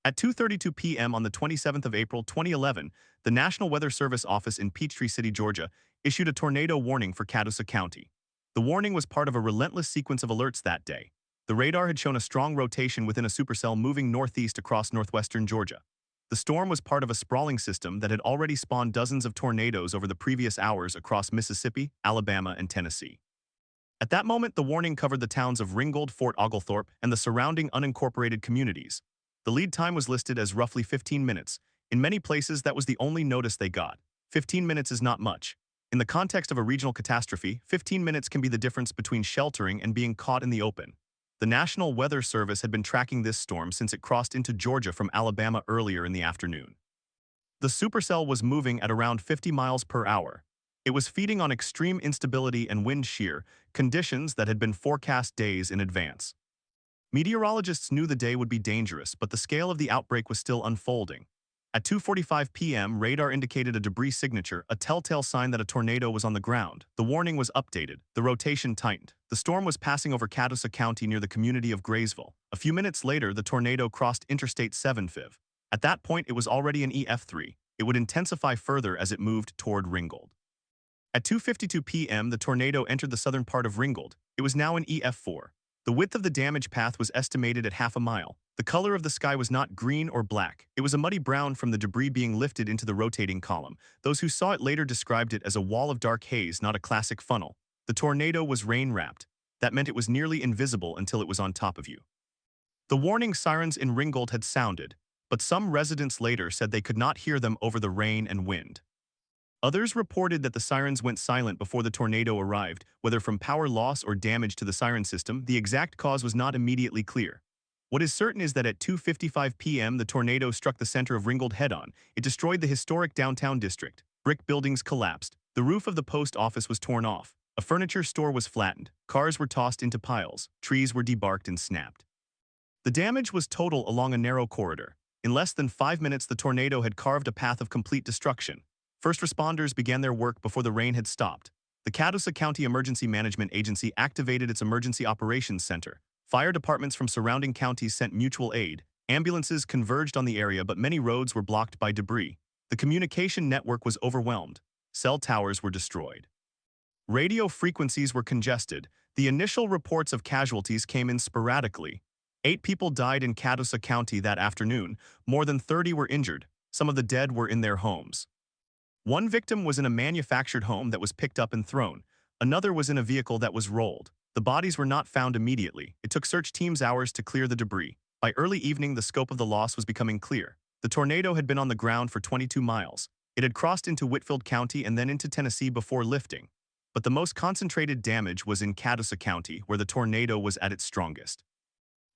At 2:32 p.m. on the 27th of April 2011, the National Weather Service office in Peachtree City, Georgia, issued a tornado warning for Catoosa County. The warning was part of a relentless sequence of alerts that day. The radar had shown a strong rotation within a supercell moving northeast across northwestern Georgia. The storm was part of a sprawling system that had already spawned dozens of tornadoes over the previous hours across Mississippi, Alabama, and Tennessee. At that moment, the warning covered the towns of Ringgold, Fort Oglethorpe, and the surrounding unincorporated communities. The lead time was listed as roughly 15 minutes. In many places, that was the only notice they got. 15 minutes is not much. In the context of a regional catastrophe, 15 minutes can be the difference between sheltering and being caught in the open. The National Weather Service had been tracking this storm since it crossed into Georgia from Alabama earlier in the afternoon. The supercell was moving at around 50 miles per hour. It was feeding on extreme instability and wind shear, conditions that had been forecast days in advance. Meteorologists knew the day would be dangerous, but the scale of the outbreak was still unfolding. At 2:45 p.m., radar indicated a debris signature, a telltale sign that a tornado was on the ground. The warning was updated. The rotation tightened. The storm was passing over Catoosa County near the community of Graysville. A few minutes later, the tornado crossed Interstate 7. At that point, it was already an EF3. It would intensify further as it moved toward Ringgold. At 2:52 p.m., the tornado entered the southern part of Ringgold. It was now an EF4. The width of the damage path was estimated at half a mile. The color of the sky was not green or black. It was a muddy brown from the debris being lifted into the rotating column. Those who saw it later described it as a wall of dark haze, not a classic funnel. The tornado was rain-wrapped. That meant it was nearly invisible until it was on top of you. The warning sirens in Ringgold had sounded, but some residents later said they could not hear them over the rain and wind. Others reported that the sirens went silent before the tornado arrived. Whether from power loss or damage to the siren system, the exact cause was not immediately clear. What is certain is that at 2:55 p.m. the tornado struck the center of Ringgold head-on. It destroyed the historic downtown district. Brick buildings collapsed. The roof of the post office was torn off. A furniture store was flattened. Cars were tossed into piles. Trees were debarked and snapped. The damage was total along a narrow corridor. In less than 5 minutes, the tornado had carved a path of complete destruction. First responders began their work before the rain had stopped. The Catoosa County Emergency Management Agency activated its Emergency Operations Center. Fire departments from surrounding counties sent mutual aid. Ambulances converged on the area, but many roads were blocked by debris. The communication network was overwhelmed. Cell towers were destroyed. Radio frequencies were congested. The initial reports of casualties came in sporadically. 8 people died in Catoosa County that afternoon. More than 30 were injured. Some of the dead were in their homes. One victim was in a manufactured home that was picked up and thrown. Another was in a vehicle that was rolled. The bodies were not found immediately. It took search teams hours to clear the debris. By early evening, the scope of the loss was becoming clear. The tornado had been on the ground for 22 miles. It had crossed into Whitfield County and then into Tennessee before lifting. But the most concentrated damage was in Catoosa County, where the tornado was at its strongest.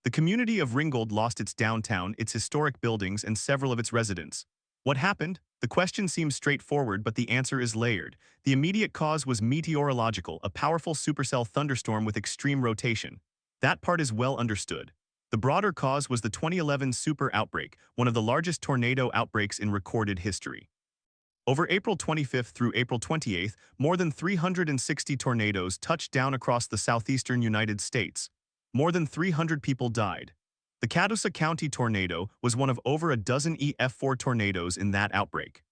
The community of Ringgold lost its downtown, its historic buildings, and several of its residents. What happened? The question seems straightforward, but the answer is layered. The immediate cause was meteorological, a powerful supercell thunderstorm with extreme rotation. That part is well understood. The broader cause was the 2011 super outbreak, one of the largest tornado outbreaks in recorded history. Over April 25th through April 28th, more than 360 tornadoes touched down across the southeastern United States. More than 300 people died. The Catoosa County tornado was one of over a dozen EF4 tornadoes in that outbreak.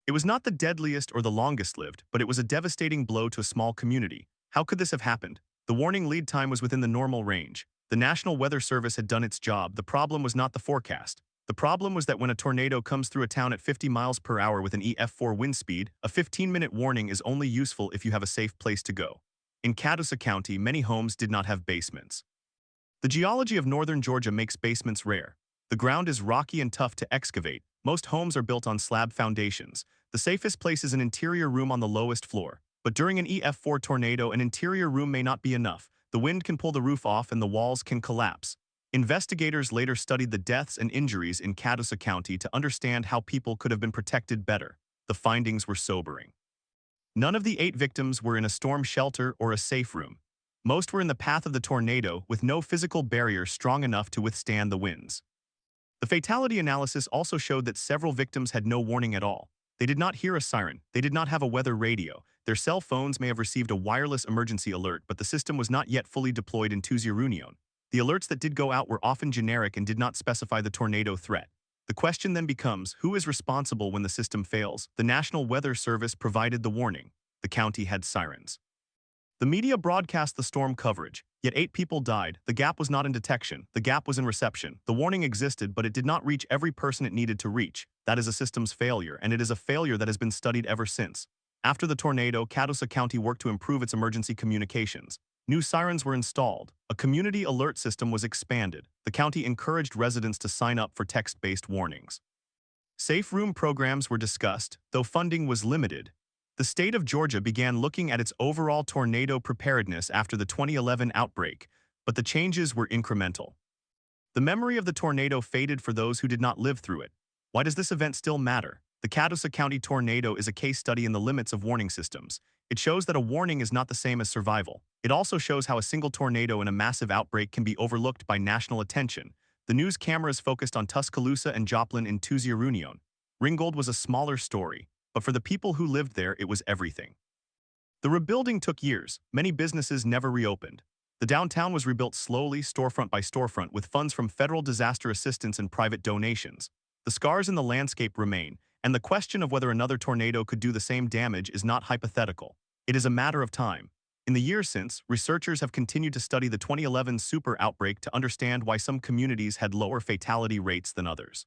It was not the deadliest or the longest-lived, but it was a devastating blow to a small community. How could this have happened? The warning lead time was within the normal range. The National Weather Service had done its job. The problem was not the forecast. The problem was that when a tornado comes through a town at 50 miles per hour with an EF4 wind speed, a 15-minute warning is only useful if you have a safe place to go. In Catoosa County, many homes did not have basements. The geology of northern Georgia makes basements rare. The ground is rocky and tough to excavate. Most homes are built on slab foundations. The safest place is an interior room on the lowest floor. But during an EF4 tornado, an interior room may not be enough. The wind can pull the roof off and the walls can collapse. Investigators later studied the deaths and injuries in Catoosa County to understand how people could have been protected better. The findings were sobering. None of the 8 victims were in a storm shelter or a safe room. Most were in the path of the tornado with no physical barrier strong enough to withstand the winds. The fatality analysis also showed that several victims had no warning at all. They did not hear a siren. They did not have a weather radio. Their cell phones may have received a wireless emergency alert, but the system was not yet fully deployed in Tuesday. The alerts that did go out were often generic and did not specify the tornado threat. The question then becomes, who is responsible when the system fails? The National Weather Service provided the warning. The county had sirens. The media broadcast the storm coverage, yet 8 people died. The gap was not in detection, the gap was in reception. The warning existed, but it did not reach every person it needed to reach. That is a system's failure, and it is a failure that has been studied ever since. After the tornado, Catoosa County worked to improve its emergency communications. New sirens were installed. A community alert system was expanded. The county encouraged residents to sign up for text-based warnings. Safe room programs were discussed, though funding was limited. The state of Georgia began looking at its overall tornado preparedness after the 2011 outbreak, but the changes were incremental. The memory of the tornado faded for those who did not live through it. Why does this event still matter? The Catoosa County tornado is a case study in the limits of warning systems. It shows that a warning is not the same as survival. It also shows how a single tornado in a massive outbreak can be overlooked by national attention. The news cameras focused on Tuscaloosa and Joplin in Ringgold. Ringgold was a smaller story, but for the people who lived there, it was everything. The rebuilding took years. Many businesses never reopened. The downtown was rebuilt slowly, storefront by storefront, with funds from federal disaster assistance and private donations. The scars in the landscape remain, and the question of whether another tornado could do the same damage is not hypothetical. It is a matter of time. In the years since, researchers have continued to study the 2011 super outbreak to understand why some communities had lower fatality rates than others.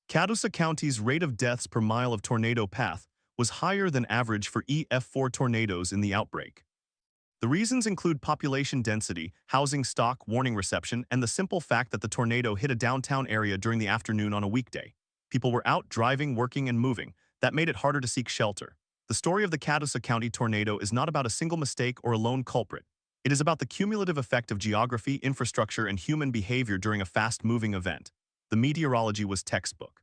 Catoosa County's rate of deaths per mile of tornado path was higher than average for EF4 tornadoes in the outbreak. The reasons include population density, housing stock, warning reception, and the simple fact that the tornado hit a downtown area during the afternoon on a weekday. People were out driving, working, and moving. That made it harder to seek shelter. The story of the Catoosa County tornado is not about a single mistake or a lone culprit. It is about the cumulative effect of geography, infrastructure, and human behavior during a fast-moving event. The meteorology was textbook.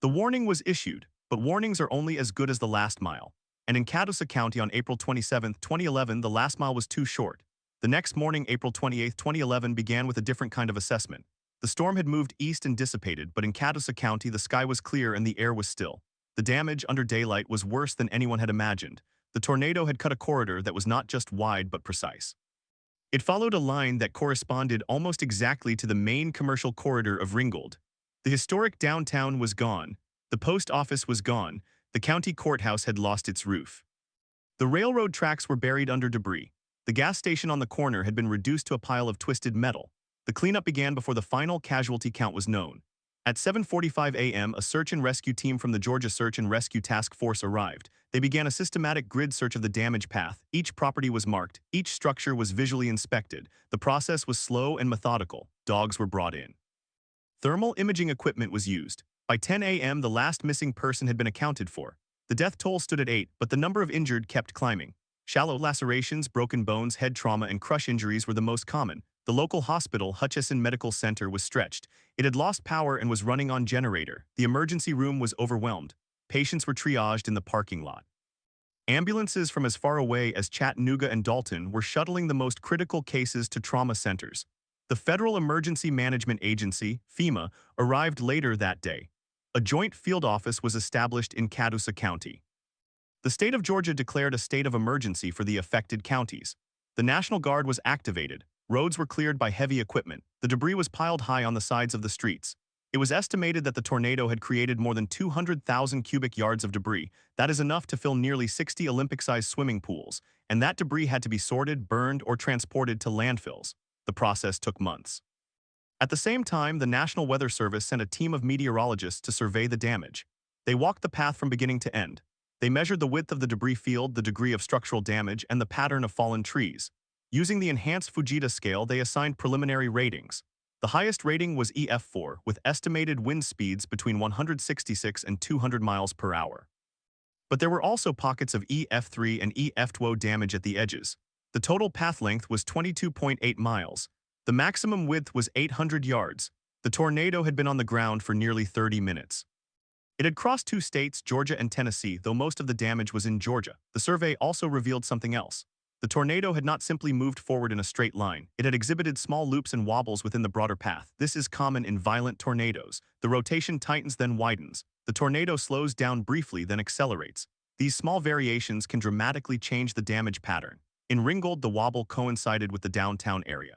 The warning was issued, but warnings are only as good as the last mile. And in Catoosa County on April 27, 2011, the last mile was too short. The next morning, April 28, 2011, began with a different kind of assessment. The storm had moved east and dissipated, but in Catoosa County, the sky was clear and the air was still. The damage under daylight was worse than anyone had imagined. The tornado had cut a corridor that was not just wide but precise. It followed a line that corresponded almost exactly to the main commercial corridor of Ringgold. The historic downtown was gone. The post office was gone. The county courthouse had lost its roof. The railroad tracks were buried under debris. The gas station on the corner had been reduced to a pile of twisted metal. The cleanup began before the final casualty count was known. At 7:45 a.m., a search and rescue team from the Georgia Search and Rescue Task Force arrived. They began a systematic grid search of the damage path. Each property was marked. Each structure was visually inspected. The process was slow and methodical. Dogs were brought in. Thermal imaging equipment was used. By 10 a.m., the last missing person had been accounted for. The death toll stood at 8, but the number of injured kept climbing. Shallow lacerations, broken bones, head trauma, and crush injuries were the most common. The local hospital, Hutchison Medical Center, was stretched. It had lost power and was running on generator. The emergency room was overwhelmed. Patients were triaged in the parking lot. Ambulances from as far away as Chattanooga and Dalton were shuttling the most critical cases to trauma centers. The Federal Emergency Management Agency, FEMA, arrived later that day. A joint field office was established in Catoosa County. The state of Georgia declared a state of emergency for the affected counties. The National Guard was activated. Roads were cleared by heavy equipment. The debris was piled high on the sides of the streets. It was estimated that the tornado had created more than 200,000 cubic yards of debris. That is enough to fill nearly 60 Olympic-sized swimming pools, and that debris had to be sorted, burned, or transported to landfills. The process took months. At the same time, the National Weather Service sent a team of meteorologists to survey the damage. They walked the path from beginning to end. They measured the width of the debris field, the degree of structural damage, and the pattern of fallen trees. Using the enhanced Fujita scale, they assigned preliminary ratings. The highest rating was EF4, with estimated wind speeds between 166 and 200 miles per hour. But there were also pockets of EF3 and EF2 damage at the edges. The total path length was 22.8 miles. The maximum width was 800 yards. The tornado had been on the ground for nearly 30 minutes. It had crossed 2 states, Georgia and Tennessee, though most of the damage was in Georgia. The survey also revealed something else. The tornado had not simply moved forward in a straight line. It had exhibited small loops and wobbles within the broader path. This is common in violent tornadoes. The rotation tightens, then widens. The tornado slows down briefly, then accelerates. These small variations can dramatically change the damage pattern. In Ringgold, the wobble coincided with the downtown area.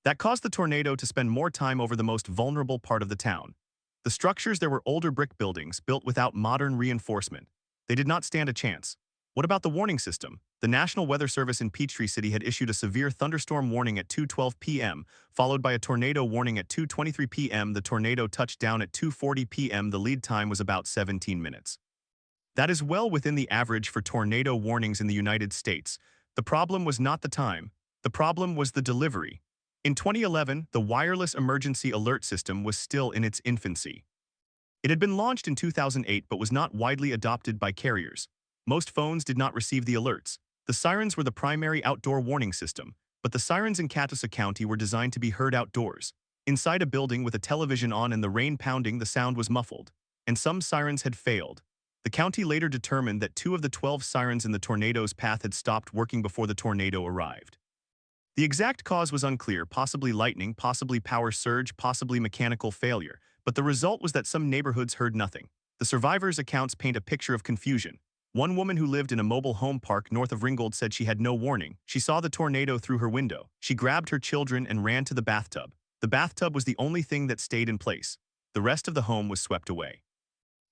That caused the tornado to spend more time over the most vulnerable part of the town. The structures there were older brick buildings built without modern reinforcement. They did not stand a chance. What about the warning system? The National Weather Service in Peachtree City had issued a severe thunderstorm warning at 2:12 p.m., followed by a tornado warning at 2:23 p.m. The tornado touched down at 2:40 p.m. The lead time was about 17 minutes. That is well within the average for tornado warnings in the United States. The problem was not the time. The problem was the delivery. In 2011, the wireless emergency alert system was still in its infancy. It had been launched in 2008 but was not widely adopted by carriers. Most phones did not receive the alerts. The sirens were the primary outdoor warning system, but the sirens in Catoosa County were designed to be heard outdoors. Inside a building with a television on and the rain pounding, the sound was muffled, and some sirens had failed. The county later determined that 2 of the 12 sirens in the tornado's path had stopped working before the tornado arrived. The exact cause was unclear, possibly lightning, possibly power surge, possibly mechanical failure, but the result was that some neighborhoods heard nothing. The survivors' accounts paint a picture of confusion. One woman who lived in a mobile home park north of Ringgold said she had no warning. She saw the tornado through her window. She grabbed her children and ran to the bathtub. The bathtub was the only thing that stayed in place. The rest of the home was swept away.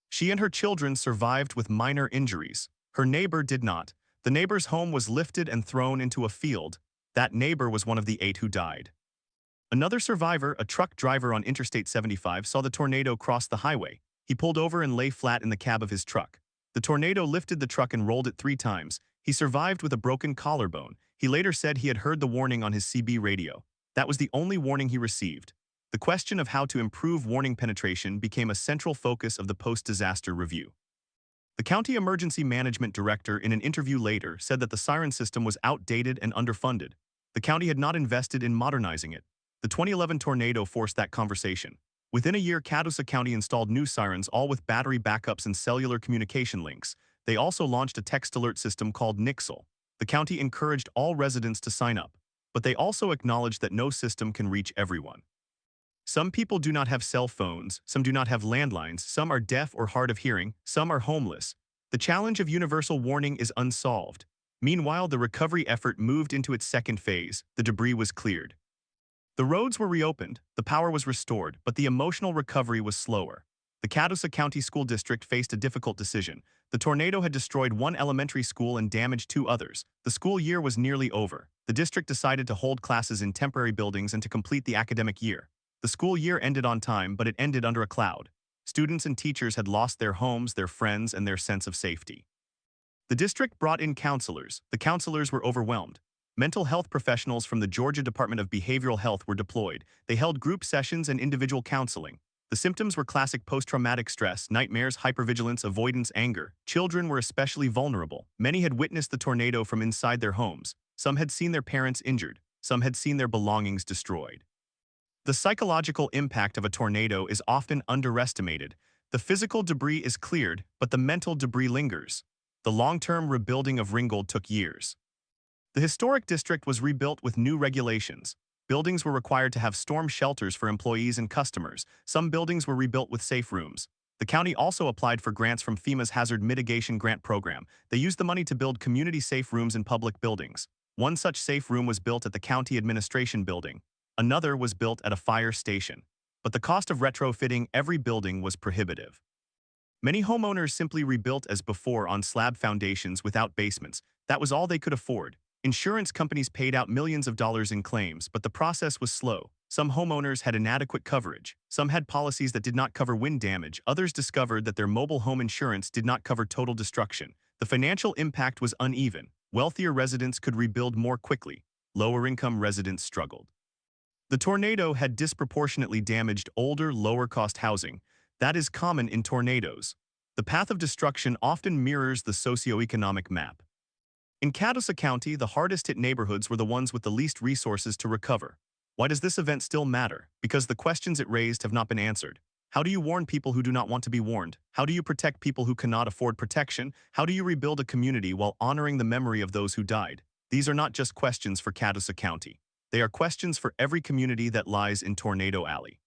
She and her children survived with minor injuries. Her neighbor did not. The neighbor's home was lifted and thrown into a field. That neighbor was one of the 8 who died. Another survivor, a truck driver on Interstate 75, saw the tornado cross the highway. He pulled over and lay flat in the cab of his truck. The tornado lifted the truck and rolled it 3 times. He survived with a broken collarbone. He later said he had heard the warning on his CB radio. That was the only warning he received. The question of how to improve warning penetration became a central focus of the post-disaster review. The county emergency management director in an interview later said that the siren system was outdated and underfunded. The county had not invested in modernizing it. The 2011 tornado forced that conversation. Within a year, Catoosa County installed new sirens, all with battery backups and cellular communication links. They also launched a text alert system called Nixle. The county encouraged all residents to sign up, but they also acknowledged that no system can reach everyone. Some people do not have cell phones, some do not have landlines, some are deaf or hard of hearing, some are homeless. The challenge of universal warning is unsolved. Meanwhile, the recovery effort moved into its second phase. The debris was cleared. The roads were reopened, the power was restored, but the emotional recovery was slower. The Catoosa County School District faced a difficult decision. The tornado had destroyed 1 elementary school and damaged 2 others. The school year was nearly over. The district decided to hold classes in temporary buildings and to complete the academic year. The school year ended on time, but it ended under a cloud. Students and teachers had lost their homes, their friends, and their sense of safety. The district brought in counselors. The counselors were overwhelmed. Mental health professionals from the Georgia Department of Behavioral Health were deployed. They held group sessions and individual counseling. The symptoms were classic post-traumatic stress, nightmares, hypervigilance, avoidance, anger. Children were especially vulnerable. Many had witnessed the tornado from inside their homes. Some had seen their parents injured. Some had seen their belongings destroyed. The psychological impact of a tornado is often underestimated. The physical debris is cleared, but the mental debris lingers. The long-term rebuilding of Ringgold took years. The historic district was rebuilt with new regulations. Buildings were required to have storm shelters for employees and customers. Some buildings were rebuilt with safe rooms. The county also applied for grants from FEMA's Hazard Mitigation Grant Program. They used the money to build community-safe rooms in public buildings. One such safe room was built at the county administration building. Another was built at a fire station. But the cost of retrofitting every building was prohibitive. Many homeowners simply rebuilt as before on slab foundations without basements. That was all they could afford. Insurance companies paid out millions of dollars in claims, but the process was slow. Some homeowners had inadequate coverage. Some had policies that did not cover wind damage. Others discovered that their mobile home insurance did not cover total destruction. The financial impact was uneven. Wealthier residents could rebuild more quickly. Lower-income residents struggled. The tornado had disproportionately damaged older, lower-cost housing. That is common in tornadoes. The path of destruction often mirrors the socioeconomic map. In Catoosa County, the hardest-hit neighborhoods were the ones with the least resources to recover. Why does this event still matter? Because the questions it raised have not been answered. How do you warn people who do not want to be warned? How do you protect people who cannot afford protection? How do you rebuild a community while honoring the memory of those who died? These are not just questions for Catoosa County. They are questions for every community that lies in Tornado Alley.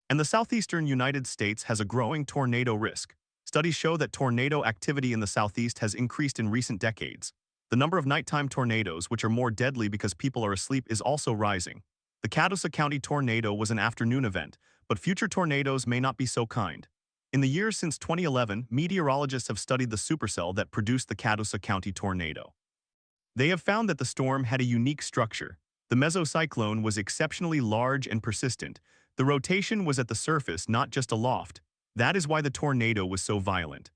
And the southeastern United States has a growing tornado risk. Studies show that tornado activity in the southeast has increased in recent decades. The number of nighttime tornadoes, which are more deadly because people are asleep, is also rising. The Catoosa County tornado was an afternoon event, but future tornadoes may not be so kind. In the years since 2011, meteorologists have studied the supercell that produced the Catoosa County tornado. They have found that the storm had a unique structure. The mesocyclone was exceptionally large and persistent. The rotation was at the surface, not just aloft. That is why the tornado was so violent.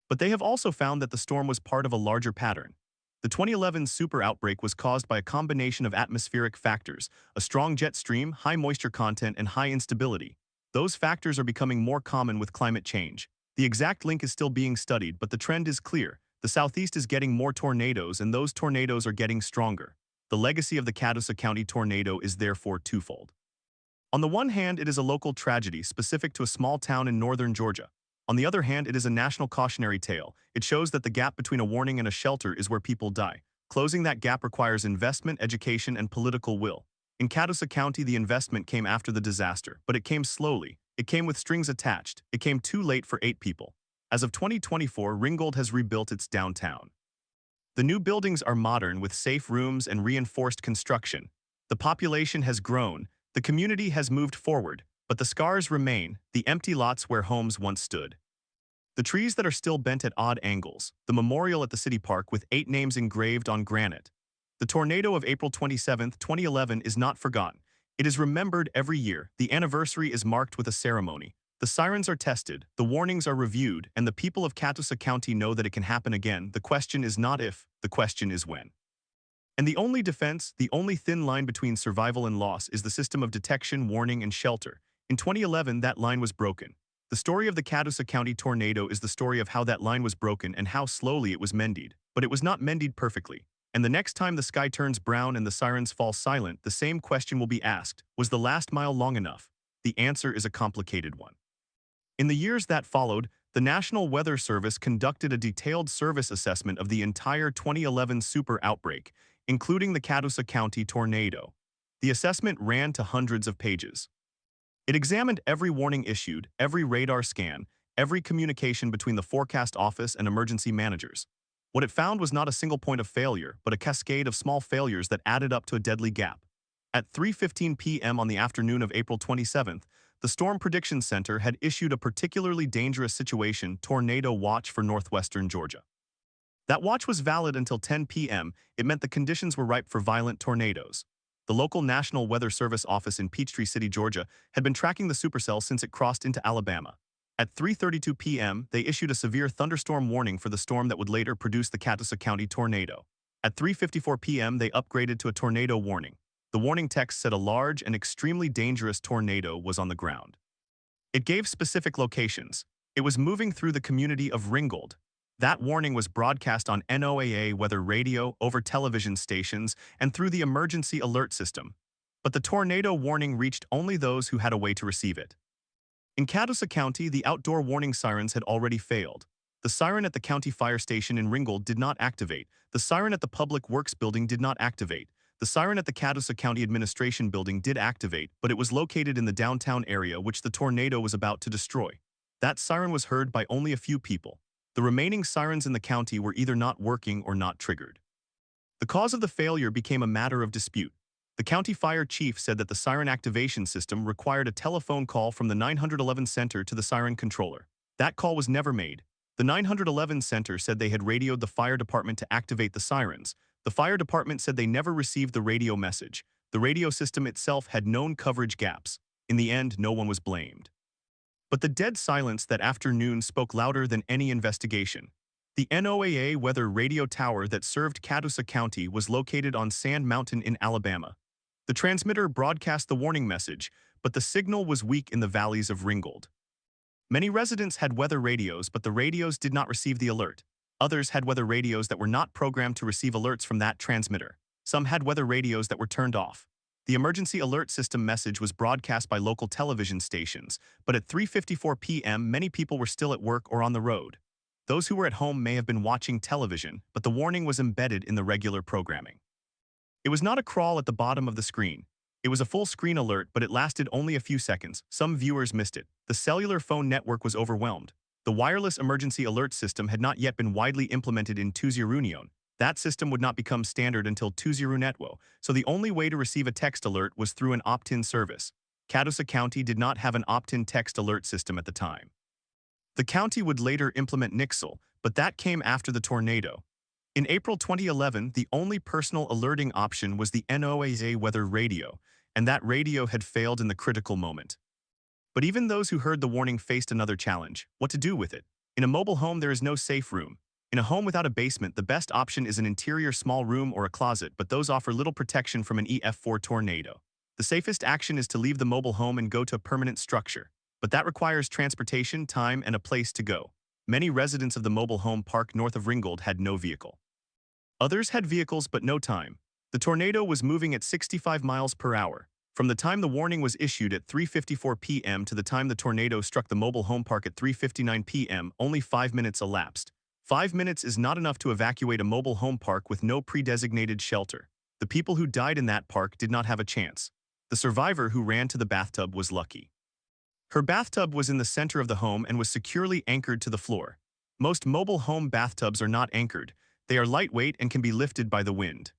But they have also found that the storm was part of a larger pattern. The 2011 super outbreak was caused by a combination of atmospheric factors, a strong jet stream, high moisture content, and high instability. Those factors are becoming more common with climate change. The exact link is still being studied, but the trend is clear. The southeast is getting more tornadoes, and those tornadoes are getting stronger. The legacy of the Catoosa County tornado is therefore twofold. On the one hand, it is a local tragedy specific to a small town in northern Georgia. On the other hand, it is a national cautionary tale. It shows that the gap between a warning and a shelter is where people die. Closing that gap requires investment, education, and political will. In Catoosa County, the investment came after the disaster, but it came slowly. It came with strings attached. It came too late for 8 people. As of 2024, Ringgold has rebuilt its downtown. The new buildings are modern with safe rooms and reinforced construction. The population has grown. The community has moved forward. But the scars remain, the empty lots where homes once stood. The trees that are still bent at odd angles, the memorial at the city park with 8 names engraved on granite. The tornado of April 27, 2011 is not forgotten. It is remembered every year. The anniversary is marked with a ceremony. The sirens are tested, the warnings are reviewed, and the people of Catoosa County know that it can happen again. The question is not if, the question is when. And the only defense, the only thin line between survival and loss is the system of detection, warning, and shelter. In 2011, that line was broken. The story of the Catoosa County tornado is the story of how that line was broken and how slowly it was mended. But it was not mended perfectly. And the next time the sky turns brown and the sirens fall silent, the same question will be asked: was the last mile long enough? The answer is a complicated one. In the years that followed, the National Weather Service conducted a detailed service assessment of the entire 2011 super outbreak, including the Catoosa County tornado. The assessment ran to hundreds of pages. It examined every warning issued, every radar scan, every communication between the forecast office and emergency managers. What it found was not a single point of failure, but a cascade of small failures that added up to a deadly gap. At 3:15 p.m. on the afternoon of April 27th, the Storm Prediction Center had issued a particularly dangerous situation tornado watch for northwestern Georgia. That watch was valid until 10 p.m. It meant the conditions were ripe for violent tornadoes. The local National Weather Service office in Peachtree City, Georgia, had been tracking the supercell since it crossed into Alabama. At 3:32 p.m., they issued a severe thunderstorm warning for the storm that would later produce the Catoosa County tornado. At 3:54 p.m., they upgraded to a tornado warning. The warning text said a large and extremely dangerous tornado was on the ground. It gave specific locations. It was moving through the community of Ringgold. That warning was broadcast on NOAA weather radio, over television stations, and through the emergency alert system. But the tornado warning reached only those who had a way to receive it. In Catoosa County, the outdoor warning sirens had already failed. The siren at the county fire station in Ringgold did not activate. The siren at the Public Works building did not activate. The siren at the Catoosa County Administration building did activate, but it was located in the downtown area which the tornado was about to destroy. That siren was heard by only a few people. The remaining sirens in the county were either not working or not triggered. The cause of the failure became a matter of dispute. The county fire chief said that the siren activation system required a telephone call from the 911 center to the siren controller. That call was never made. The 911 center said they had radioed the fire department to activate the sirens. The fire department said they never received the radio message. The radio system itself had known coverage gaps. In the end, no one was blamed. But the dead silence that afternoon spoke louder than any investigation. The NOAA weather radio tower that served Catoosa County was located on Sand Mountain in Alabama. The transmitter broadcast the warning message, but the signal was weak in the valleys of Ringgold. Many residents had weather radios, but the radios did not receive the alert. Others had weather radios that were not programmed to receive alerts from that transmitter. Some had weather radios that were turned off. The emergency alert system message was broadcast by local television stations, but at 3:54 p.m. many people were still at work or on the road. Those who were at home may have been watching television, but the warning was embedded in the regular programming. It was not a crawl at the bottom of the screen. It was a full-screen alert, but it lasted only a few seconds. Some viewers missed it. The cellular phone network was overwhelmed. The wireless emergency alert system had not yet been widely implemented in Tusarunion. That system would not become standard until 20netwo, so the only way to receive a text alert was through an opt-in service. Catoosa County did not have an opt-in text alert system at the time. The county would later implement Nixle, but that came after the tornado. In April 2011, the only personal alerting option was the NOAA weather radio, and that radio had failed in the critical moment. But even those who heard the warning faced another challenge: what to do with it. In a mobile home, there is no safe room. In a home without a basement, the best option is an interior small room or a closet, but those offer little protection from an EF4 tornado. The safest action is to leave the mobile home and go to a permanent structure, but that requires transportation, time, and a place to go. Many residents of the mobile home park north of Ringgold had no vehicle. Others had vehicles but no time. The tornado was moving at 65 miles per hour. From the time the warning was issued at 3:54 p.m. to the time the tornado struck the mobile home park at 3:59 p.m., only 5 minutes elapsed. 5 minutes is not enough to evacuate a mobile home park with no pre-designated shelter. The people who died in that park did not have a chance. The survivor who ran to the bathtub was lucky. Her bathtub was in the center of the home and was securely anchored to the floor. Most mobile home bathtubs are not anchored. They are lightweight and can be lifted by the wind.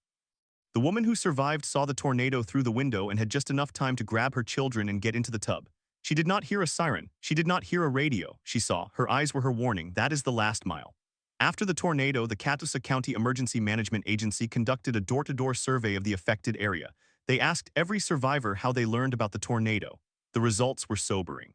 The woman who survived saw the tornado through the window and had just enough time to grab her children and get into the tub. She did not hear a siren. She did not hear a radio. She saw. Her eyes were her warning. That is the last mile. After the tornado, the Catoosa County Emergency Management Agency conducted a door-to-door survey of the affected area. They asked every survivor how they learned about the tornado. The results were sobering.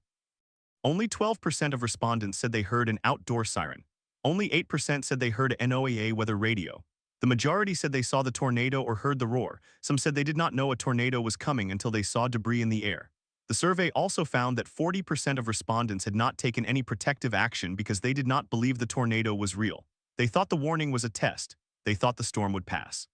Only 12% of respondents said they heard an outdoor siren. Only 8% said they heard a NOAA weather radio. The majority said they saw the tornado or heard the roar. Some said they did not know a tornado was coming until they saw debris in the air. The survey also found that 40% of respondents had not taken any protective action because they did not believe the tornado was real. They thought the warning was a test. They thought the storm would pass.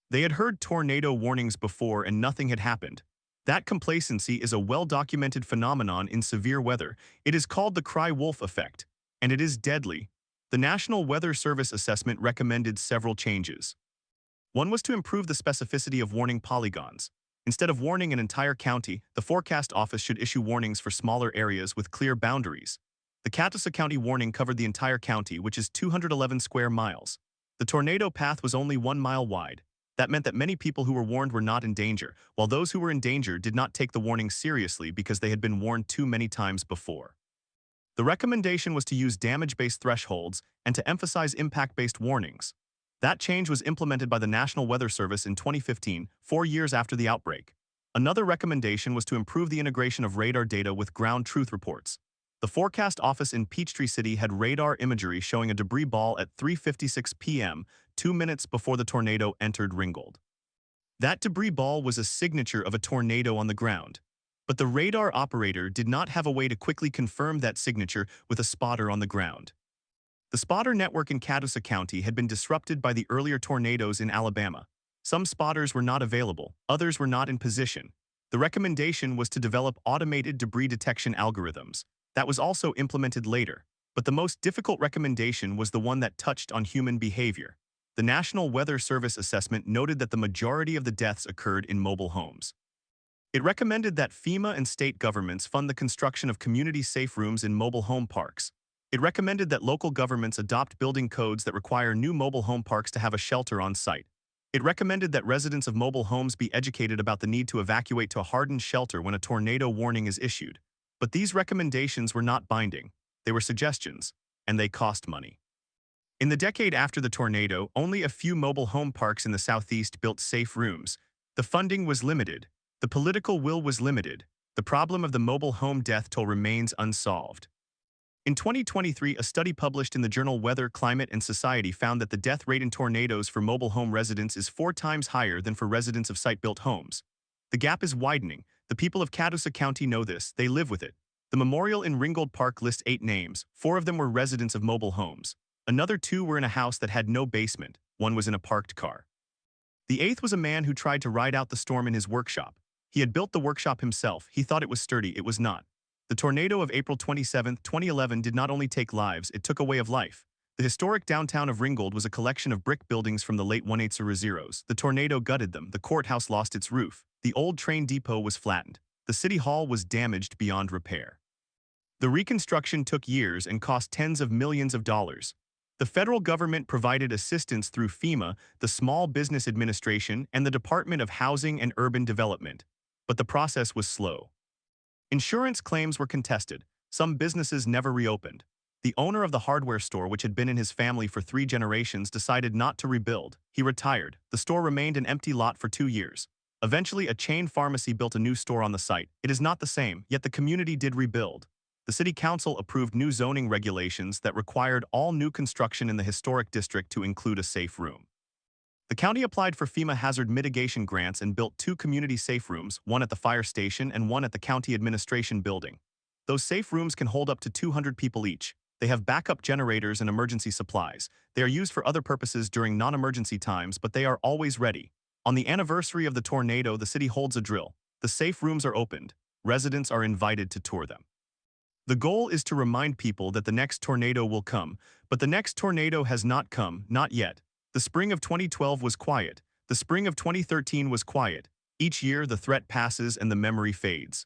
They had heard tornado warnings before and nothing had happened. That complacency is a well-documented phenomenon in severe weather. It is called the cry wolf effect, and it is deadly. The National Weather Service assessment recommended several changes. One was to improve the specificity of warning polygons. Instead of warning an entire county, the forecast office should issue warnings for smaller areas with clear boundaries. The Catoosa County warning covered the entire county, which is 211 square miles. The tornado path was only 1 mile wide. That meant that many people who were warned were not in danger, while those who were in danger did not take the warning seriously because they had been warned too many times before. The recommendation was to use damage-based thresholds and to emphasize impact-based warnings. That change was implemented by the National Weather Service in 2015, 4 years after the outbreak. Another recommendation was to improve the integration of radar data with ground truth reports. The forecast office in Peachtree City had radar imagery showing a debris ball at 3:56 p.m., 2 minutes before the tornado entered Ringgold. That debris ball was a signature of a tornado on the ground. But the radar operator did not have a way to quickly confirm that signature with a spotter on the ground. The spotter network in Catoosa County had been disrupted by the earlier tornadoes in Alabama. Some spotters were not available, others were not in position. The recommendation was to develop automated debris detection algorithms. That was also implemented later, but the most difficult recommendation was the one that touched on human behavior. The National Weather Service assessment noted that the majority of the deaths occurred in mobile homes. It recommended that FEMA and state governments fund the construction of community-safe rooms in mobile home parks. It recommended that local governments adopt building codes that require new mobile home parks to have a shelter on site. It recommended that residents of mobile homes be educated about the need to evacuate to a hardened shelter when a tornado warning is issued. But these recommendations were not binding. They were suggestions, and they cost money. In the decade after the tornado, only a few mobile home parks in the Southeast built safe rooms. The funding was limited. The political will was limited. The problem of the mobile home death toll remains unsolved. In 2023, a study published in the journal Weather, Climate, and Society found that the death rate in tornadoes for mobile home residents is 4 times higher than for residents of site-built homes. The gap is widening. The people of Catoosa County know this. They live with it. The memorial in Ringgold Park lists 8 names. 4 of them were residents of mobile homes. Another 2 were in a house that had no basement. 1 was in a parked car. The 8th was a man who tried to ride out the storm in his workshop. He had built the workshop himself. He thought it was sturdy. It was not. The tornado of April 27, 2011 did not only take lives, it took a way of life. The historic downtown of Ringgold was a collection of brick buildings from the late 1800s. The tornado gutted them. The courthouse lost its roof. The old train depot was flattened. The city hall was damaged beyond repair. The reconstruction took years and cost tens of millions of dollars. The federal government provided assistance through FEMA, the Small Business Administration, and the Department of Housing and Urban Development. But the process was slow. Insurance claims were contested. Some businesses never reopened. The owner of the hardware store, which had been in his family for 3 generations, decided not to rebuild. He retired. The store remained an empty lot for 2 years. Eventually, a chain pharmacy built a new store on the site. It is not the same, yet the community did rebuild. The city council approved new zoning regulations that required all new construction in the historic district to include a safe room. The county applied for FEMA hazard mitigation grants and built 2 community safe rooms, one at the fire station and one at the county administration building. Those safe rooms can hold up to 200 people each. They have backup generators and emergency supplies. They are used for other purposes during non-emergency times, but they are always ready. On the anniversary of the tornado, the city holds a drill. The safe rooms are opened. Residents are invited to tour them. The goal is to remind people that the next tornado will come, but the next tornado has not come, not yet. The spring of 2012 was quiet. The spring of 2013 was quiet. Each year, the threat passes and the memory fades.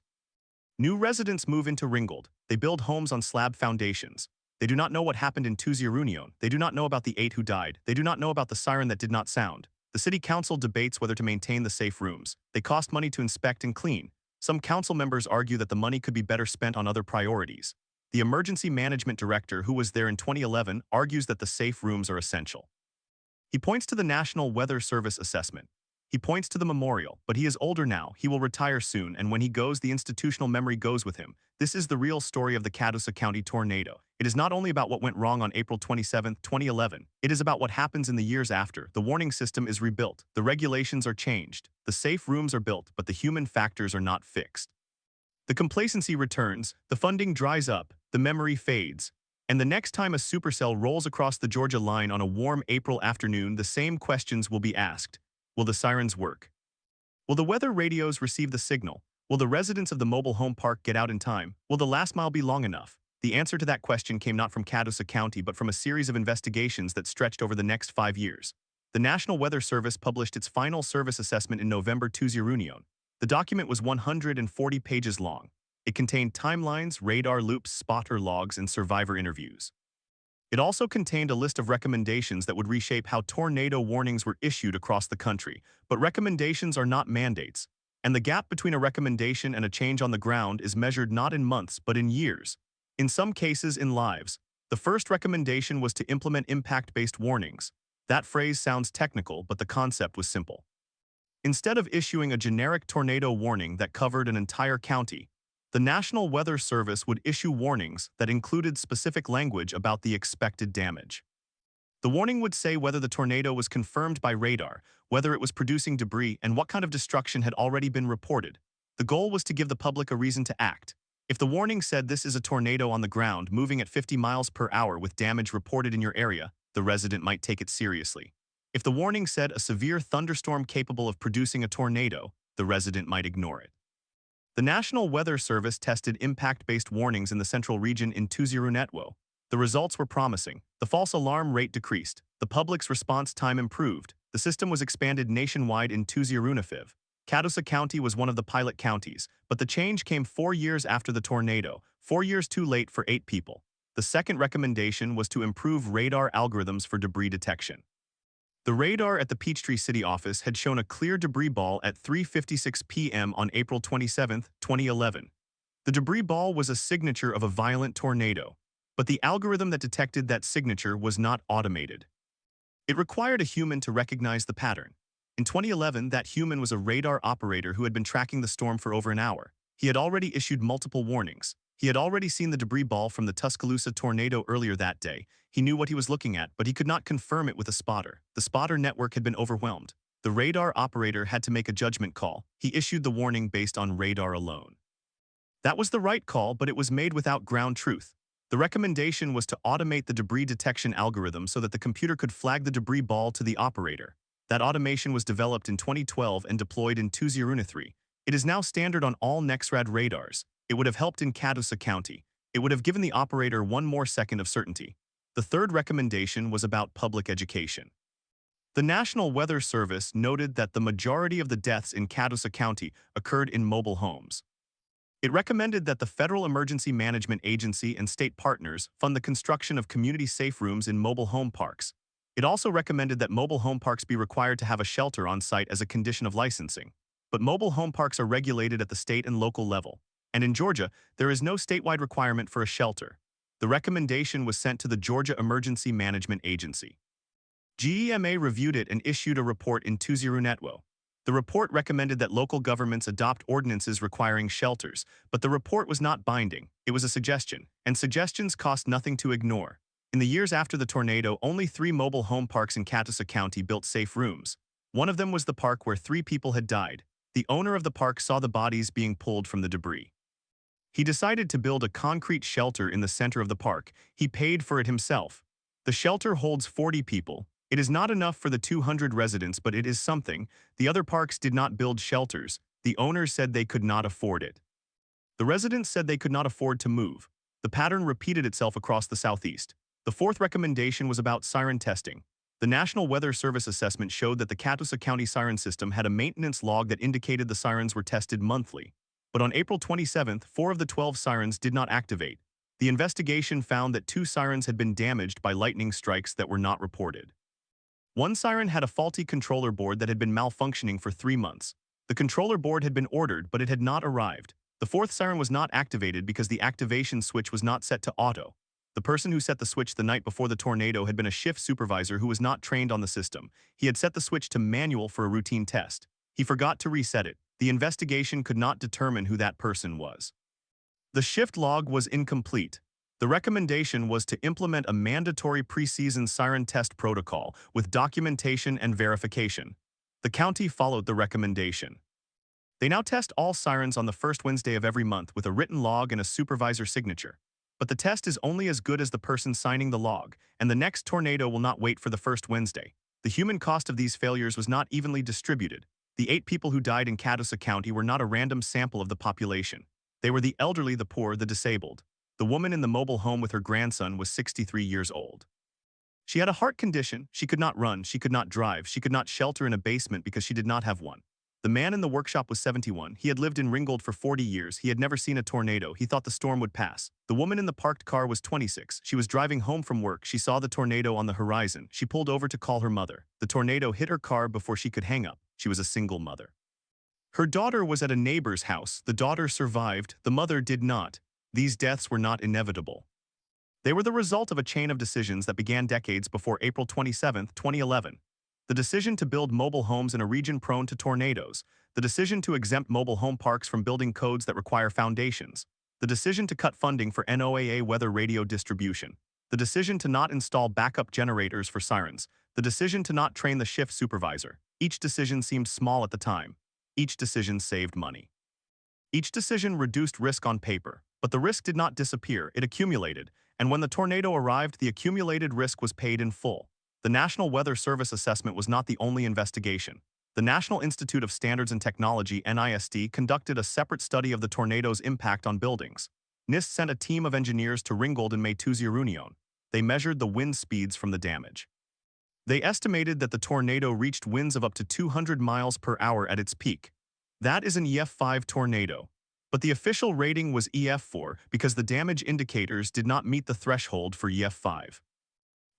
New residents move into Ringgold. They build homes on slab foundations. They do not know what happened in Tuzi. They do not know about the 8 who died. They do not know about the siren that did not sound. The city council debates whether to maintain the safe rooms. They cost money to inspect and clean. Some council members argue that the money could be better spent on other priorities. The emergency management director, who was there in 2011, argues that the safe rooms are essential. He points to the National Weather Service assessment. He points to the memorial, but he is older now. He will retire soon, and when he goes, the institutional memory goes with him. This is the real story of the Catoosa County tornado. It is not only about what went wrong on April 27, 2011. It is about what happens in the years after. The warning system is rebuilt. The regulations are changed. The safe rooms are built, but the human factors are not fixed. The complacency returns. The funding dries up. The memory fades. And the next time a supercell rolls across the Georgia line on a warm April afternoon, the same questions will be asked. Will the sirens work? Will the weather radios receive the signal? Will the residents of the mobile home park get out in time? Will the last mile be long enough? The answer to that question came not from Catoosa County, but from a series of investigations that stretched over the next 5 years. The National Weather Service published its final service assessment in November 20. The document was 140 pages long. It contained timelines, radar loops, spotter logs, and survivor interviews. It also contained a list of recommendations that would reshape how tornado warnings were issued across the country, but recommendations are not mandates, and the gap between a recommendation and a change on the ground is measured not in months but in years, in some cases in lives. The first recommendation was to implement impact-based warnings. That phrase sounds technical, but the concept was simple. Instead of issuing a generic tornado warning that covered an entire county, the National Weather Service would issue warnings that included specific language about the expected damage. The warning would say whether the tornado was confirmed by radar, whether it was producing debris, and what kind of destruction had already been reported. The goal was to give the public a reason to act. If the warning said this is a tornado on the ground moving at 50 miles per hour with damage reported in your area, the resident might take it seriously. If the warning said a severe thunderstorm capable of producing a tornado, the resident might ignore it. The National Weather Service tested impact-based warnings in the central region in Tuzi. The results were promising. The false alarm rate decreased. The public's response time improved. The system was expanded nationwide in Tuzi. Catoosa County was one of the pilot counties, but the change came 4 years after the tornado, 4 years too late for 8 people. The second recommendation was to improve radar algorithms for debris detection. The radar at the Peachtree City office had shown a clear debris ball at 3:56 p.m. on April 27, 2011. The debris ball was a signature of a violent tornado, but the algorithm that detected that signature was not automated. It required a human to recognize the pattern. In 2011, that human was a radar operator who had been tracking the storm for over an hour. He had already issued multiple warnings. He had already seen the debris ball from the Tuscaloosa tornado earlier that day. He knew what he was looking at, but he could not confirm it with a spotter. The spotter network had been overwhelmed. The radar operator had to make a judgment call. He issued the warning based on radar alone. That was the right call, but it was made without ground truth. The recommendation was to automate the debris detection algorithm so that the computer could flag the debris ball to the operator. That automation was developed in 2012 and deployed in Tuzi. It is now standard on all NEXRAD radars. It would have helped in Catoosa County. It would have given the operator 1 more second of certainty. The third recommendation was about public education. The National Weather Service noted that the majority of the deaths in Catoosa County occurred in mobile homes. It recommended that the Federal Emergency Management Agency and state partners fund the construction of community-safe rooms in mobile home parks. It also recommended that mobile home parks be required to have a shelter on site as a condition of licensing. But mobile home parks are regulated at the state and local level. And in Georgia, there is no statewide requirement for a shelter. The recommendation was sent to the Georgia Emergency Management Agency. GEMA reviewed it and issued a report in 2020. The report recommended that local governments adopt ordinances requiring shelters, but the report was not binding. It was a suggestion, and suggestions cost nothing to ignore. In the years after the tornado, only 3 mobile home parks in Catoosa County built safe rooms. One of them was the park where 3 people had died. The owner of the park saw the bodies being pulled from the debris. He decided to build a concrete shelter in the center of the park. He paid for it himself. The shelter holds 40 people. It is not enough for the 200 residents, but it is something. The other parks did not build shelters. The owners said they could not afford it. The residents said they could not afford to move. The pattern repeated itself across the Southeast. The 4th recommendation was about siren testing. The National Weather Service assessment showed that the Catoosa County siren system had a maintenance log that indicated the sirens were tested monthly. But on April 27th, 4 of the 12 sirens did not activate. The investigation found that 2 sirens had been damaged by lightning strikes that were not reported. One siren had a faulty controller board that had been malfunctioning for 3 months. The controller board had been ordered, but it had not arrived. The 4th siren was not activated because the activation switch was not set to auto. The person who set the switch the night before the tornado had been a shift supervisor who was not trained on the system. He had set the switch to manual for a routine test. He forgot to reset it. The investigation could not determine who that person was. The shift log was incomplete. The recommendation was to implement a mandatory pre-season siren test protocol with documentation and verification. The county followed the recommendation. They now test all sirens on the first Wednesday of every month with a written log and a supervisor signature. But the test is only as good as the person signing the log, and the next tornado will not wait for the first Wednesday. The human cost of these failures was not evenly distributed. The 8 people who died in Catoosa County were not a random sample of the population. They were the elderly, the poor, the disabled. The woman in the mobile home with her grandson was 63 years old. She had a heart condition. She could not run. She could not drive. She could not shelter in a basement because she did not have one. The man in the workshop was 71. He had lived in Ringgold for 40 years. He had never seen a tornado. He thought the storm would pass. The woman in the parked car was 26. She was driving home from work. She saw the tornado on the horizon. She pulled over to call her mother. The tornado hit her car before she could hang up. She was a single mother. Her daughter was at a neighbor's house. The daughter survived. The mother did not. These deaths were not inevitable. They were the result of a chain of decisions that began decades before April 27, 2011. The decision to build mobile homes in a region prone to tornadoes. The decision to exempt mobile home parks from building codes that require foundations. The decision to cut funding for NOAA weather radio distribution. The decision to not install backup generators for sirens. The decision to not train the shift supervisor. Each decision seemed small at the time. Each decision saved money. Each decision reduced risk on paper, but the risk did not disappear, it accumulated, and when the tornado arrived, the accumulated risk was paid in full. The National Weather Service assessment was not the only investigation. The National Institute of Standards and Technology, NIST, conducted a separate study of the tornado's impact on buildings. NIST sent a team of engineers to Ringgold in May 2020. They measured the wind speeds from the damage. They estimated that the tornado reached winds of up to 200 miles per hour at its peak. That is an EF5 tornado. But the official rating was EF4 because the damage indicators did not meet the threshold for EF5.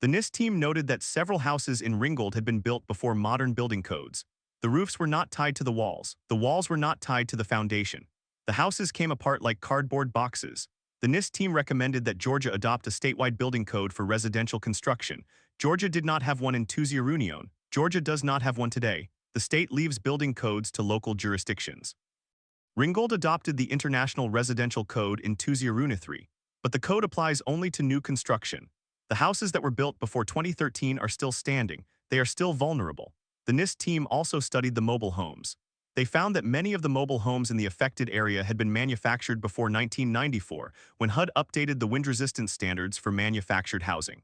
The NIST team noted that several houses in Ringgold had been built before modern building codes. The roofs were not tied to the walls. The walls were not tied to the foundation. The houses came apart like cardboard boxes. The NIST team recommended that Georgia adopt a statewide building code for residential construction. Georgia did not have one in 2020. Georgia does not have one today. The state leaves building codes to local jurisdictions. Ringgold adopted the International Residential Code in 2003, but the code applies only to new construction. The houses that were built before 2013 are still standing. They are still vulnerable. The NIST team also studied the mobile homes. They found that many of the mobile homes in the affected area had been manufactured before 1994, when HUD updated the wind resistance standards for manufactured housing.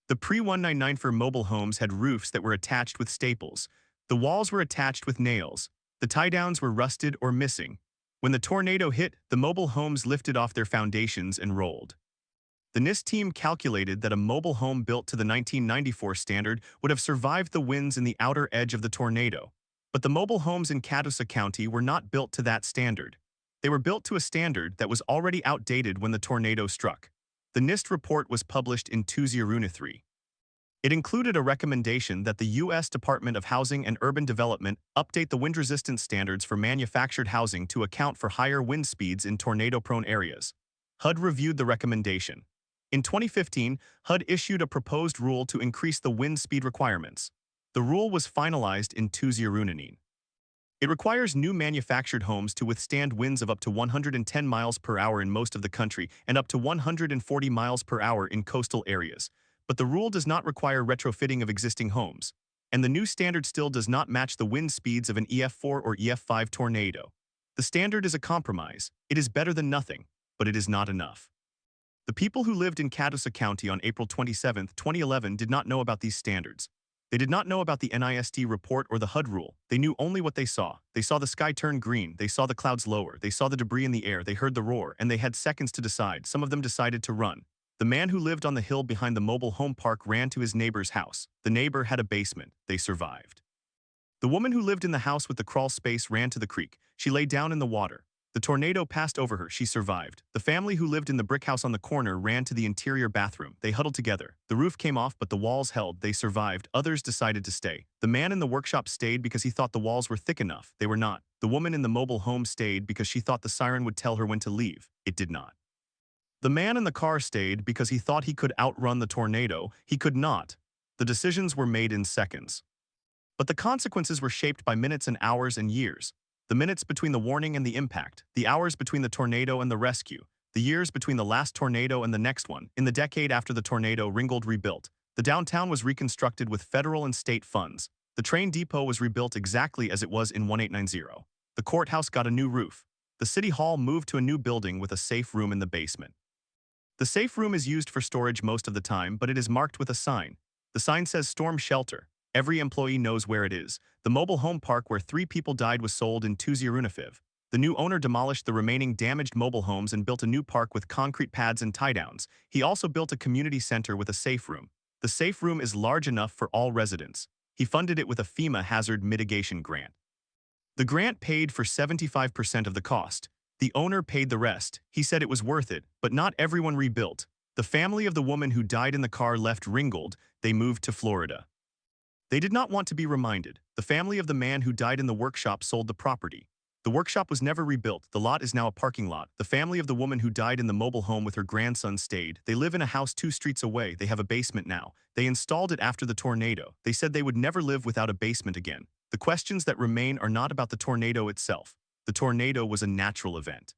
The pre-1994 mobile homes had roofs that were attached with staples. The walls were attached with nails. The tie-downs were rusted or missing. When the tornado hit, the mobile homes lifted off their foundations and rolled. The NIST team calculated that a mobile home built to the 1994 standard would have survived the winds in the outer edge of the tornado. But the mobile homes in Catoosa County were not built to that standard. They were built to a standard that was already outdated when the tornado struck. The NIST report was published in 2003. It included a recommendation that the U.S. Department of Housing and Urban Development update the wind resistance standards for manufactured housing to account for higher wind speeds in tornado-prone areas. HUD reviewed the recommendation. In 2015, HUD issued a proposed rule to increase the wind speed requirements. The rule was finalized in 2019. It requires new manufactured homes to withstand winds of up to 110 miles per hour in most of the country and up to 140 miles per hour in coastal areas. But the rule does not require retrofitting of existing homes, and the new standard still does not match the wind speeds of an EF4 or EF5 tornado. The standard is a compromise. It is better than nothing, but it is not enough. The people who lived in Catoosa County on April 27, 2011 did not know about these standards. They did not know about the NIST report or the HUD rule. They knew only what they saw. They saw the sky turn green, they saw the clouds lower, they saw the debris in the air, they heard the roar, and they had seconds to decide. Some of them decided to run. The man who lived on the hill behind the mobile home park ran to his neighbor's house. The neighbor had a basement. They survived. The woman who lived in the house with the crawl space ran to the creek. She lay down in the water. The tornado passed over her. She survived. The family who lived in the brick house on the corner ran to the interior bathroom. They huddled together. The roof came off, but the walls held. They survived. Others decided to stay. The man in the workshop stayed because he thought the walls were thick enough. They were not. The woman in the mobile home stayed because she thought the siren would tell her when to leave. It did not. The man in the car stayed because he thought he could outrun the tornado. He could not. The decisions were made in seconds. But the consequences were shaped by minutes and hours and years. The minutes between the warning and the impact, the hours between the tornado and the rescue, the years between the last tornado and the next one. In the decade after the tornado, Ringgold rebuilt. The downtown was reconstructed with federal and state funds. The train depot was rebuilt exactly as it was in 1890. The courthouse got a new roof. The city hall moved to a new building with a safe room in the basement. The safe room is used for storage most of the time, but it is marked with a sign. The sign says storm shelter. Every employee knows where it is. The mobile home park where 3 people died was sold in 2005. The new owner demolished the remaining damaged mobile homes and built a new park with concrete pads and tie-downs. He also built a community center with a safe room. The safe room is large enough for all residents. He funded it with a FEMA hazard mitigation grant. The grant paid for 75% of the cost. The owner paid the rest. He said it was worth it, but not everyone rebuilt. The family of the woman who died in the car left Ringgold. They moved to Florida. They did not want to be reminded. The family of the man who died in the workshop sold the property. The workshop was never rebuilt. The lot is now a parking lot. The family of the woman who died in the mobile home with her grandson stayed. They live in a house 2 streets away. They have a basement now. They installed it after the tornado. They said they would never live without a basement again. The questions that remain are not about the tornado itself. The tornado was a natural event.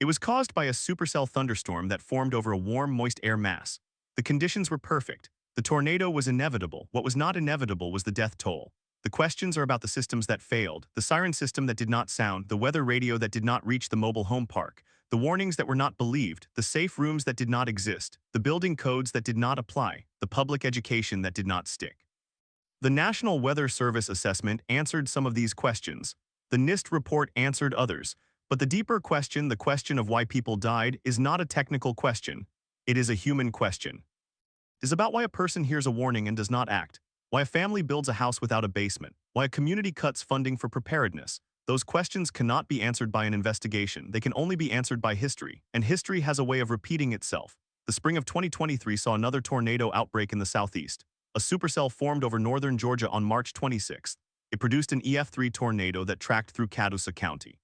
It was caused by a supercell thunderstorm that formed over a warm, moist air mass. The conditions were perfect. The tornado was inevitable. What was not inevitable was the death toll. The questions are about the systems that failed, the siren system that did not sound, the weather radio that did not reach the mobile home park, the warnings that were not believed, the safe rooms that did not exist, the building codes that did not apply, the public education that did not stick. The National Weather Service assessment answered some of these questions. The NIST report answered others. But the deeper question, the question of why people died, is not a technical question. It is a human question. It is about why a person hears a warning and does not act, why a family builds a house without a basement, why a community cuts funding for preparedness. Those questions cannot be answered by an investigation. They can only be answered by history, and history has a way of repeating itself. The spring of 2023 saw another tornado outbreak in the southeast. A supercell formed over northern Georgia on March 26. It produced an EF3 tornado that tracked through Catoosa County.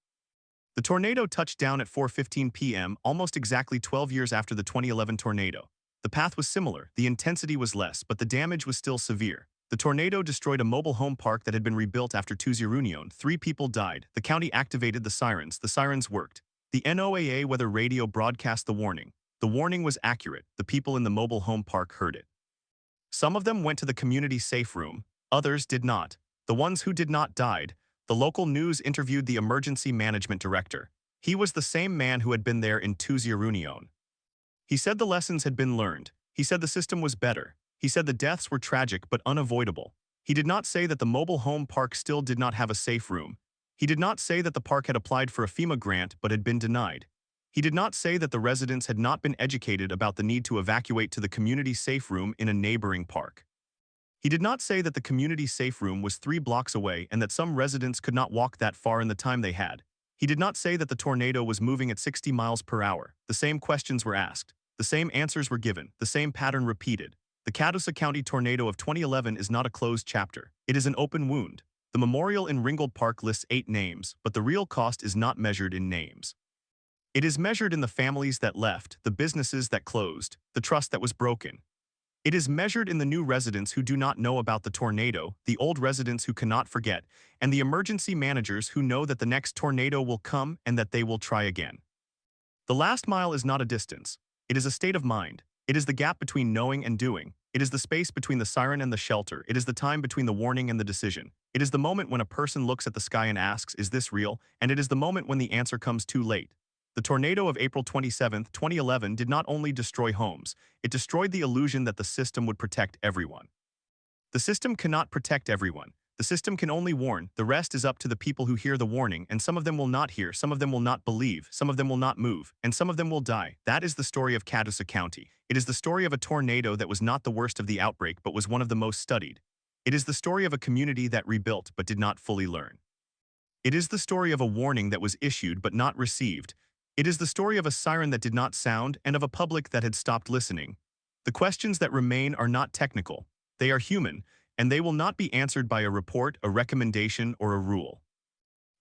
The tornado touched down at 4:15 p.m., almost exactly 12 years after the 2011 tornado. The path was similar, the intensity was less, but the damage was still severe. The tornado destroyed a mobile home park that had been rebuilt after 2009. 3 people died. The county activated the sirens. The sirens worked. The NOAA weather radio broadcast the warning. The warning was accurate. The people in the mobile home park heard it. Some of them went to the community safe room. Others did not. The ones who did not died. The local news interviewed the emergency management director. He was the same man who had been there in 2009. He said the lessons had been learned. He said the system was better. He said the deaths were tragic but unavoidable. He did not say that the mobile home park still did not have a safe room. He did not say that the park had applied for a FEMA grant but had been denied. He did not say that the residents had not been educated about the need to evacuate to the community safe room in a neighboring park. He did not say that the community safe room was 3 blocks away and that some residents could not walk that far in the time they had. He did not say that the tornado was moving at 60 miles per hour. The same questions were asked. The same answers were given. The same pattern repeated. The Catoosa County tornado of 2011 is not a closed chapter. It is an open wound. The memorial in Ringgold Park lists 8 names, but the real cost is not measured in names. It is measured in the families that left, the businesses that closed, the trust that was broken. It is measured in the new residents who do not know about the tornado, the old residents who cannot forget, and the emergency managers who know that the next tornado will come and that they will try again. The last mile is not a distance. It is a state of mind. It is the gap between knowing and doing. It is the space between the siren and the shelter. It is the time between the warning and the decision. It is the moment when a person looks at the sky and asks, "Is this real?" And it is the moment when the answer comes too late. The tornado of April 27, 2011 did not only destroy homes, it destroyed the illusion that the system would protect everyone. The system cannot protect everyone. The system can only warn. The rest is up to the people who hear the warning, and some of them will not hear, some of them will not believe, some of them will not move, and some of them will die. That is the story of Catoosa County. It is the story of a tornado that was not the worst of the outbreak but was one of the most studied. It is the story of a community that rebuilt but did not fully learn. It is the story of a warning that was issued but not received. It is the story of a siren that did not sound and of a public that had stopped listening. The questions that remain are not technical. They are human, and they will not be answered by a report, a recommendation, or a rule.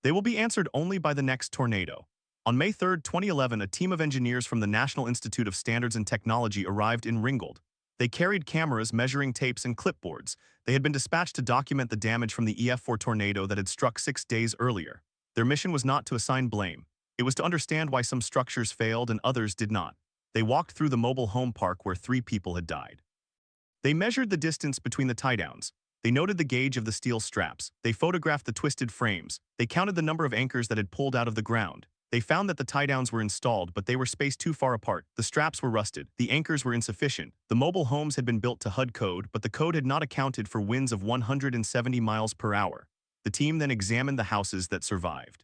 They will be answered only by the next tornado. On May 3, 2011, a team of engineers from the National Institute of Standards and Technology arrived in Ringgold. They carried cameras, measuring tapes, and clipboards. They had been dispatched to document the damage from the EF4 tornado that had struck 6 days earlier. Their mission was not to assign blame. It was to understand why some structures failed and others did not. They walked through the mobile home park where 3 people had died. They measured the distance between the tie-downs. They noted the gauge of the steel straps. They photographed the twisted frames. They counted the number of anchors that had pulled out of the ground. They found that the tie-downs were installed, but they were spaced too far apart. The straps were rusted. The anchors were insufficient. The mobile homes had been built to HUD code, but the code had not accounted for winds of 170 miles per hour. The team then examined the houses that survived.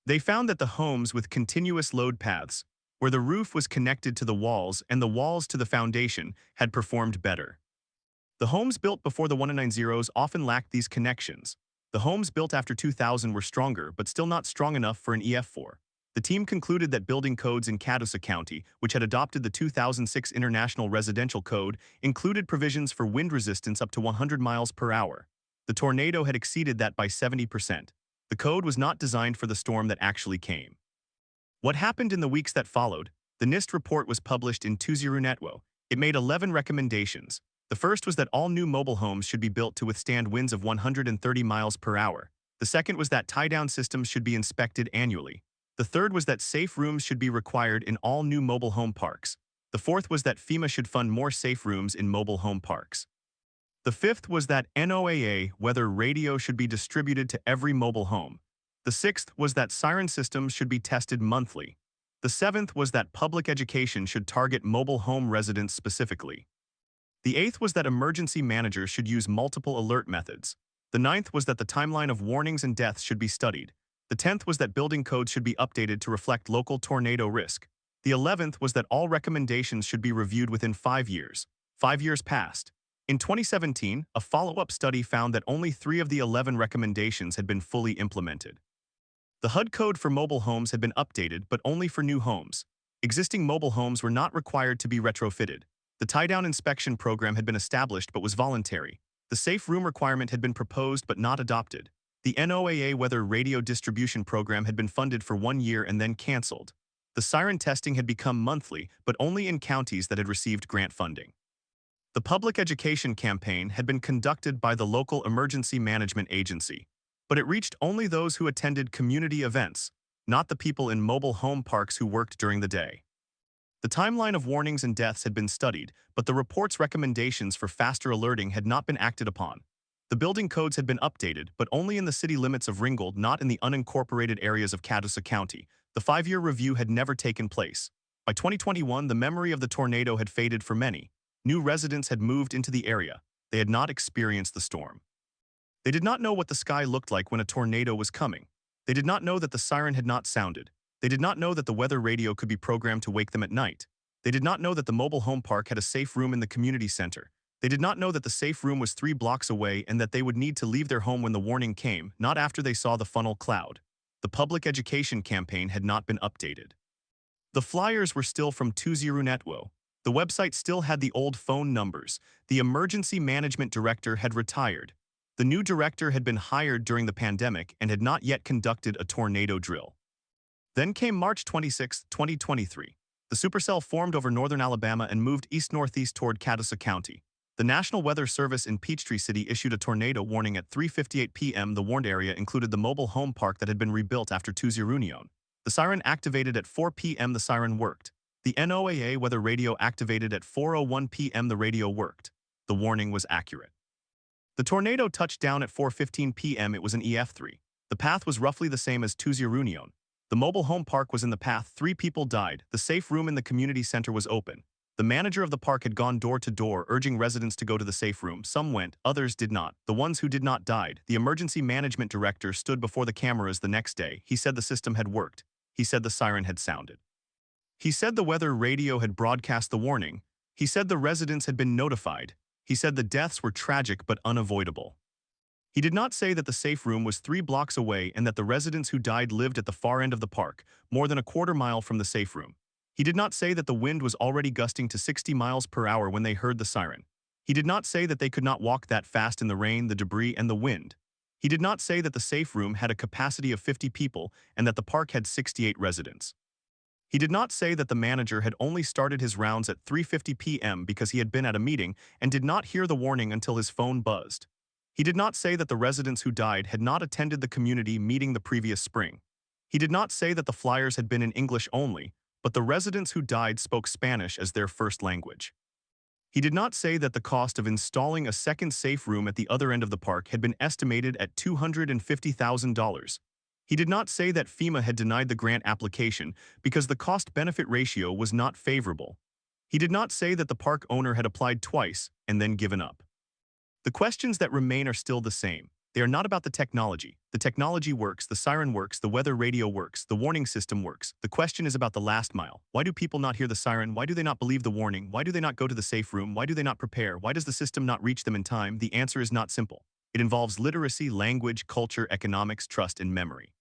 They found that the homes with continuous load paths, where the roof was connected to the walls and the walls to the foundation, had performed better. The homes built before the 1990s often lacked these connections. The homes built after 2000 were stronger, but still not strong enough for an EF4. The team concluded that building codes in Catoosa County, which had adopted the 2006 International Residential Code, included provisions for wind resistance up to 100 miles per hour. The tornado had exceeded that by 70%. The code was not designed for the storm that actually came. What happened in the weeks that followed? The NIST report was published in 20netwo. It made 11 recommendations. The first was that all new mobile homes should be built to withstand winds of 130 miles per hour. The second was that tie-down systems should be inspected annually. The third was that safe rooms should be required in all new mobile home parks. The fourth was that FEMA should fund more safe rooms in mobile home parks. The fifth was that NOAA weather radio should be distributed to every mobile home. The sixth was that siren systems should be tested monthly. The seventh was that public education should target mobile home residents specifically. The eighth was that emergency managers should use multiple alert methods. The ninth was that the timeline of warnings and deaths should be studied. The 10th was that building codes should be updated to reflect local tornado risk. The 11th was that all recommendations should be reviewed within 5 years. 5 years passed. In 2017, a follow-up study found that only 3 of the 11 recommendations had been fully implemented. The HUD code for mobile homes had been updated, but only for new homes. Existing mobile homes were not required to be retrofitted. The tie-down inspection program had been established but was voluntary. The safe room requirement had been proposed but not adopted. The NOAA weather radio distribution program had been funded for 1 year and then canceled. The siren testing had become monthly, but only in counties that had received grant funding. The public education campaign had been conducted by the local emergency management agency, but it reached only those who attended community events, not the people in mobile home parks who worked during the day. The timeline of warnings and deaths had been studied, but the report's recommendations for faster alerting had not been acted upon. The building codes had been updated, but only in the city limits of Ringgold, not in the unincorporated areas of Catoosa County. The 5-year review had never taken place. By 2021, the memory of the tornado had faded for many. New residents had moved into the area. They had not experienced the storm. They did not know what the sky looked like when a tornado was coming. They did not know that the siren had not sounded. They did not know that the weather radio could be programmed to wake them at night. They did not know that the mobile home park had a safe room in the community center. They did not know that the safe room was 3 blocks away and that they would need to leave their home when the warning came, not after they saw the funnel cloud. The public education campaign had not been updated. The flyers were still from 20netwo. The website still had the old phone numbers. The emergency management director had retired. The new director had been hired during the pandemic and had not yet conducted a tornado drill. Then came March 26, 2023. The supercell formed over northern Alabama and moved east-northeast toward Catoosa County. The National Weather Service in Peachtree City issued a tornado warning at 3:58 p.m. The warned area included the mobile home park that had been rebuilt after 20. The siren activated at 4 p.m. The siren worked. The NOAA weather radio activated at 4:01 p.m. The radio worked. The warning was accurate. The tornado touched down at 4:15 p.m. It was an EF3. The path was roughly the same as 20. The mobile home park was in the path. 3 people died. The safe room in the community center was open. The manager of the park had gone door to door, urging residents to go to the safe room. Some went, others did not. The ones who did not died. The emergency management director stood before the cameras the next day. He said the system had worked. He said the siren had sounded. He said the weather radio had broadcast the warning. He said the residents had been notified. He said the deaths were tragic but unavoidable. He did not say that the safe room was 3 blocks away and that the residents who died lived at the far end of the park, more than a quarter mile from the safe room. He did not say that the wind was already gusting to 60 miles per hour when they heard the siren. He did not say that they could not walk that fast in the rain, the debris, and the wind. He did not say that the safe room had a capacity of 50 people and that the park had 68 residents. He did not say that the manager had only started his rounds at 3:50 p.m. because he had been at a meeting and did not hear the warning until his phone buzzed. He did not say that the residents who died had not attended the community meeting the previous spring. He did not say that the flyers had been in English only, but the residents who died spoke Spanish as their first language. He did not say that the cost of installing a second safe room at the other end of the park had been estimated at $250,000. He did not say that FEMA had denied the grant application because the cost-benefit ratio was not favorable. He did not say that the park owner had applied twice and then given up. The questions that remain are still the same. They are not about the technology. The technology works, the siren works, the weather radio works, the warning system works. The question is about the last mile. Why do people not hear the siren? Why do they not believe the warning? Why do they not go to the safe room? Why do they not prepare? Why does the system not reach them in time? The answer is not simple. It involves literacy, language, culture, economics, trust, and memory.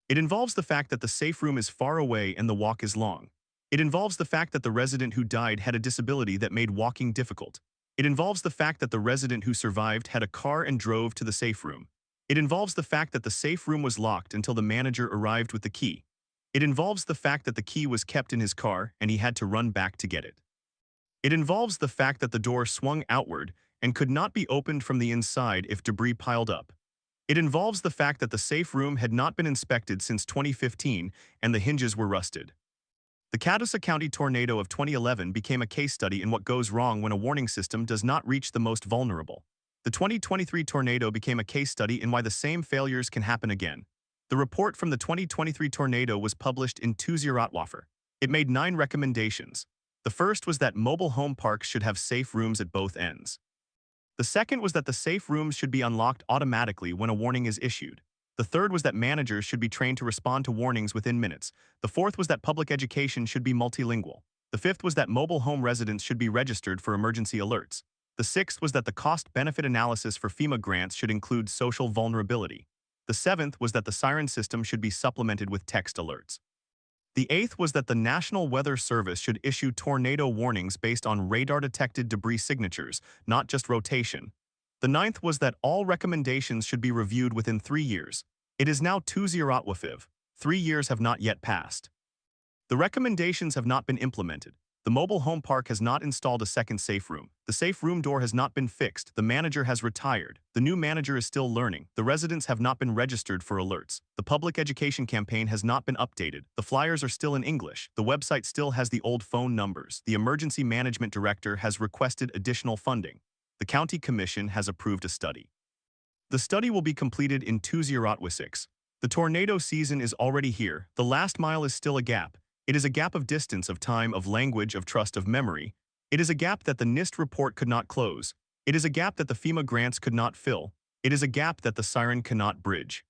It involves the fact that the safe room is far away and the walk is long. It involves the fact that the resident who died had a disability that made walking difficult. It involves the fact that the resident who survived had a car and drove to the safe room. It involves the fact that the safe room was locked until the manager arrived with the key. It involves the fact that the key was kept in his car and he had to run back to get it. It involves the fact that the door swung outward and could not be opened from the inside if debris piled up. It involves the fact that the safe room had not been inspected since 2015 and the hinges were rusted. The Catoosa County tornado of 2011 became a case study in what goes wrong when a warning system does not reach the most vulnerable. The 2023 tornado became a case study in why the same failures can happen again. The report from the 2023 tornado was published in 20. It made 9 recommendations. The first was that mobile home parks should have safe rooms at both ends. The second was that the safe rooms should be unlocked automatically when a warning is issued. The third was that managers should be trained to respond to warnings within minutes. The fourth was that public education should be multilingual. The fifth was that mobile home residents should be registered for emergency alerts. The sixth was that the cost-benefit analysis for FEMA grants should include social vulnerability. The seventh was that the siren system should be supplemented with text alerts. The eighth was that the National Weather Service should issue tornado warnings based on radar-detected debris signatures, not just rotation. The ninth was that all recommendations should be reviewed within 3 years. It is now 2025. 3 years have not yet passed. The recommendations have not been implemented. The mobile home park has not installed a second safe room. The safe room door has not been fixed. The manager has retired. The new manager is still learning. The residents have not been registered for alerts. The public education campaign has not been updated. The flyers are still in English. The website still has the old phone numbers. The emergency management director has requested additional funding. The county commission has approved a study. The study will be completed in 2026. The tornado season is already here. The last mile is still a gap. It is a gap of distance, of time, of language, of trust, of memory. It is a gap that the NIST report could not close. It is a gap that the FEMA grants could not fill. It is a gap that the siren cannot bridge.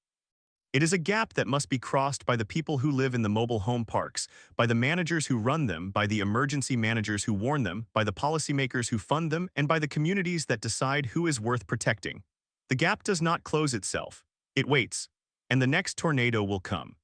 It is a gap that must be crossed by the people who live in the mobile home parks, by the managers who run them, by the emergency managers who warn them, by the policymakers who fund them, and by the communities that decide who is worth protecting. The gap does not close itself. It waits. and the next tornado will come.